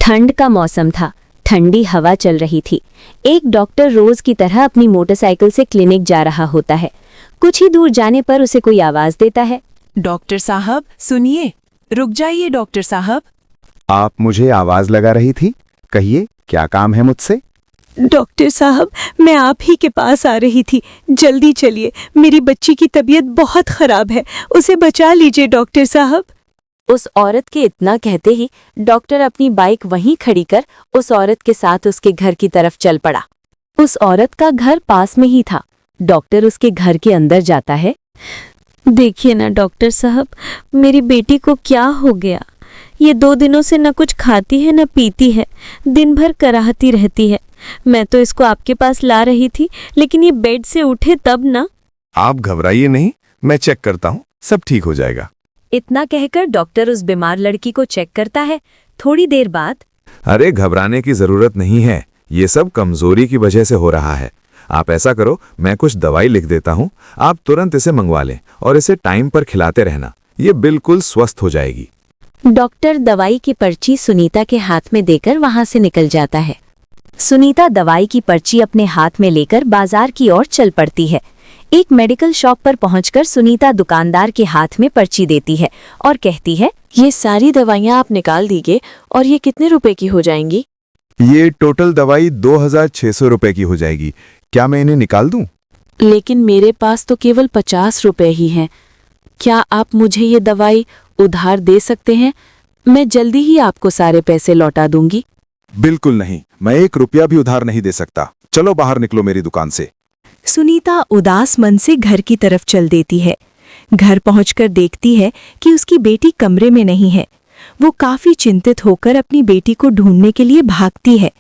ठंड का मौसम था। ठंडी हवा चल रही थी। एक डॉक्टर रोज की तरह अपनी मोटरसाइकिल से क्लिनिक जा रहा होता है। कुछ ही दूर जाने पर उसे कोई आवाज देता है। डॉक्टर साहब सुनिए, रुक जाइए डॉक्टर साहब। आप मुझे आवाज लगा रही थी, कहिए क्या काम है मुझसे? डॉक्टर साहब, मैं आप ही के पास आ रही थी, जल्दी चलिए, मेरी बच्ची की तबीयत बहुत खराब है, उसे बचा लीजिए डॉक्टर साहब। उस औरत के इतना कहते ही डॉक्टर अपनी बाइक वहीं खड़ी कर उस औरत के साथ उसके घर की तरफ चल पड़ा। उस औरत का घर पास में ही था। डॉक्टर उसके घर के अंदर जाता है। देखिए ना डॉक्टर साहब, मेरी बेटी को क्या हो गया? ये 2 दिनों से न कुछ खाती है न पीती है, दिन भर कराहती रहती है। मैं तो इसको आपके पास ला रही थी, लेकिन ये बेड से उठे तब ना। आप घबराइए नहीं, मैं चेक करता हूँ, सब ठीक हो जाएगा। इतना कहकर डॉक्टर उस बीमार लड़की को चेक करता है। थोड़ी देर बाद, अरे घबराने की जरूरत नहीं है, ये सब कमजोरी की वजह से हो रहा है। आप ऐसा करो, मैं कुछ दवाई लिख देता हूँ, आप तुरंत इसे मंगवा लें और इसे टाइम पर खिलाते रहना, ये बिल्कुल स्वस्थ हो जाएगी। डॉक्टर दवाई की पर्ची सुनीता के हाथ में देकर वहां से निकल जाता है। सुनीता दवाई की पर्ची अपने हाथ में लेकर बाजार की ओर चल पड़ती है। एक मेडिकल शॉप पर पहुंचकर सुनीता दुकानदार के हाथ में पर्ची देती है और कहती है, ये सारी दवाइयाँ आप निकाल दीजिए और ये कितने रुपए की हो जाएंगी? ये टोटल दवाई 2600 रुपए की हो जाएगी। क्या मैं इन्हें निकाल दूं? लेकिन मेरे पास तो केवल 50 रुपए ही हैं। क्या आप मुझे ये दवाई उधार दे सकते हैं? मैं जल्दी ही आपको सारे पैसे लौटा दूंगी। बिल्कुल नहीं, मैं 1 रुपया भी उधार नहीं दे सकता। चलो बाहर निकलो मेरी दुकान से। सुनीता उदास मन से घर की तरफ चल देती है। घर पहुंचकर देखती है कि उसकी बेटी कमरे में नहीं है। वो काफी चिंतित होकर अपनी बेटी को ढूंढने के लिए भागती है।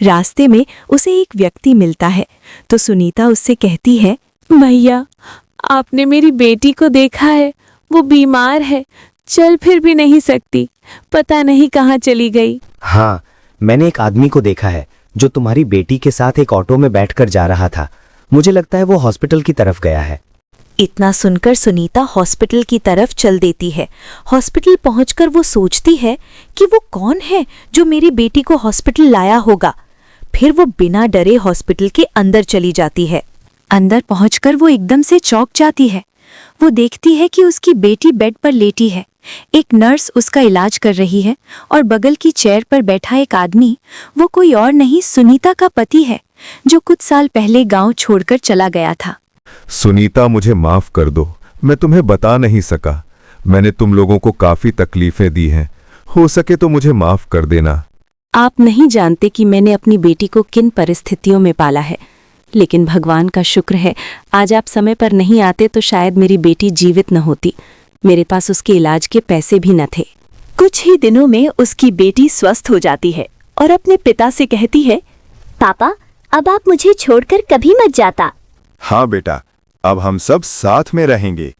रास्ते में उसे एक व्यक्ति मिलता है तो सुनीता उससे कहती है, भैया, आपने मेरी बेटी को देखा है? वो बीमार है, चल फिर भी नहीं सकती, पता नहीं कहाँ चली गई। हाँ, मैंने एक आदमी को देखा है जो तुम्हारी बेटी के साथ एक ऑटो में बैठकर जा रहा था। मुझे लगता है वो हॉस्पिटल की तरफ गया है। इतना सुनकर सुनीता हॉस्पिटल की तरफ चल देती है। हॉस्पिटल पहुंचकर वो सोचती है कि वो कौन है जो मेरी बेटी को हॉस्पिटल लाया होगा। फिर वो बिना डरे हॉस्पिटल के अंदर चली जाती है। अंदर पहुंचकर वो एकदम से चौंक जाती है। वो देखती है कि उसकी बेटी बेड पर लेटी है। एक नर्स उसका इलाज कर रही है और बगल की चेयर पर बैठा एक आदमी, वो कोई और नहीं सुनीता का पति है, जो कुछ साल पहले गांव छोड़कर चला गया था। सुनीता, मुझे माफ कर दो, मैं तुम्हें बता नहीं सका। मैंने तुम लोगों को काफी तकलीफें दी हैं, हो सके तो मुझे माफ कर देना। आप नहीं जानते कि मैंने अपनी बेटी को किन परिस्थितियों में पाला है, लेकिन भगवान का शुक्र है आज आप समय पर नहीं आते तो शायद मेरी बेटी जीवित न होती। मेरे पास उसके इलाज के पैसे भी न थे। कुछ ही दिनों में उसकी बेटी स्वस्थ हो जाती है और अपने पिता से कहती है, पापा, अब आप मुझे छोड़कर कभी मत जाता। हाँ बेटा, अब हम सब साथ में रहेंगे।